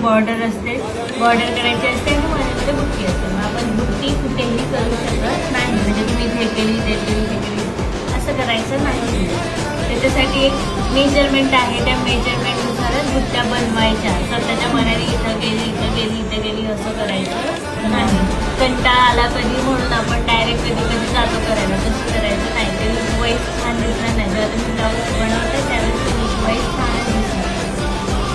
Border असते, border करायची असते आणि मध्ये बुट्टी असते. मग आपण बुट्टी कुठेही करू शकत नाही, म्हणजे तुम्ही इथे केली इथे केली इथे केली असं करायचं नाही. त्याच्यासाठी एक मेजरमेंट आहे, त्या मेजरमेंटनुसारच बुट्ट्या बनवायच्या. स्वतःच्या मनाने इथं गेली इथं गेली इथं गेली असं करायचं नाही. कंटाळा आला कधी म्हणून आपण डायरेक्ट कधी कधी जातो करायला, तसं करायचं नाही. ते लुक वाईज छान दिसणार नाही. जेव्हा तुम्ही ब्लाऊज बनवता त्यावेळेस ते लुक वाईज छान दिसणार.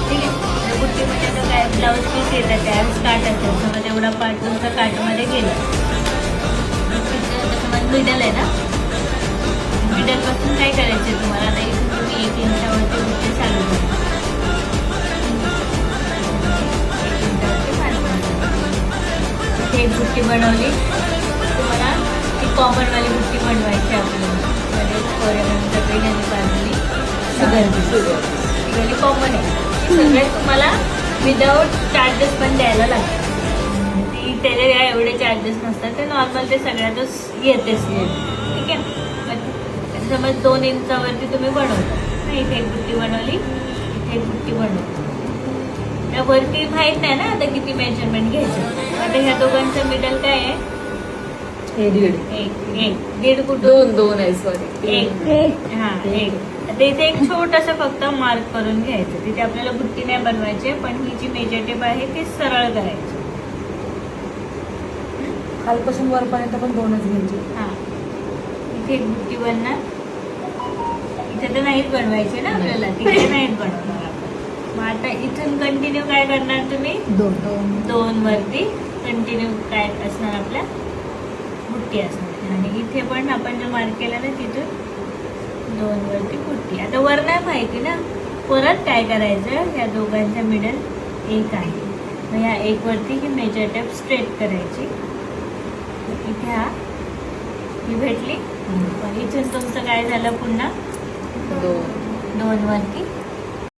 ठीक आहे. तर बुट्टीमध्ये आता काय ब्लाऊज पीस येतात त्यावेळेस काट असेल, समज एवढा पार्ट तुमचा काटमध्ये गेला. समज मिडल आहे ना, मिडलपासून काय करायचं आहे तुम्हाला, आता इथून तुम्ही 1 इंचावरती बुट्टी चालू करा. 1 इंचावरती एक बुट्टी बनवली. तुम्हाला ती कॉमनवाली बुट्टी बनवायची आपल्याला, म्हणजे कोरेगावच्या पेढ्याने बांधली शुगर कॉमन आहे. सगळ्यात तुम्हाला विदाऊट चार्जेस पण द्यायला लागतात. ती त्याला एवढे चार्जेस नसतात, ते नॉर्मल ते सगळ्यातच येतेच. ठीक आहे. समज 2 इंचावरती तुम्ही बनवता, इथे एक बुट्टी बनवली, इथे एक बुट्टी बनवली. त्यावरती माहित नाही ना आता किती मेजरमेंट घ्यायचं. आता ह्या दोघांचं मिडल काय आहे, दीड कुठं 2 आहे, सॉरी 1. हा 1. आता इथे एक छोटंसं फक्त मार्क करून घ्यायचं. तिथे आपल्याला बुट्टी नाही बनवायची, पण ही जी मेजर टेप आहे ती सरळ करायची. खालपासून वरपर्यंत पण 2च घ्यायचे. हा, इथे एक बुट्टी बनणार, इथे तर नाहीच बनवायची ना आपल्याला, तिथे नाहीच बनवणार आपण. मग आता इथून कंटिन्यू काय करणार तुम्ही, 2 वरती कंटिन्यू काय असणार आपल्या बुट्टी असणार. आणि इथे पण आपण जो मार्क केला ना तिथून 2 वरती बुट्टी. आता वर नाही माहिती ना, परत काय करायचं, या दोघांच्या मिडल 1 आहे, मग या 1 वरती ही मेजर टेप स्ट्रेट करायची. इथे हा ही भेटली. पण इथून तुमचं काय झालं, पुन्हा 2 वरती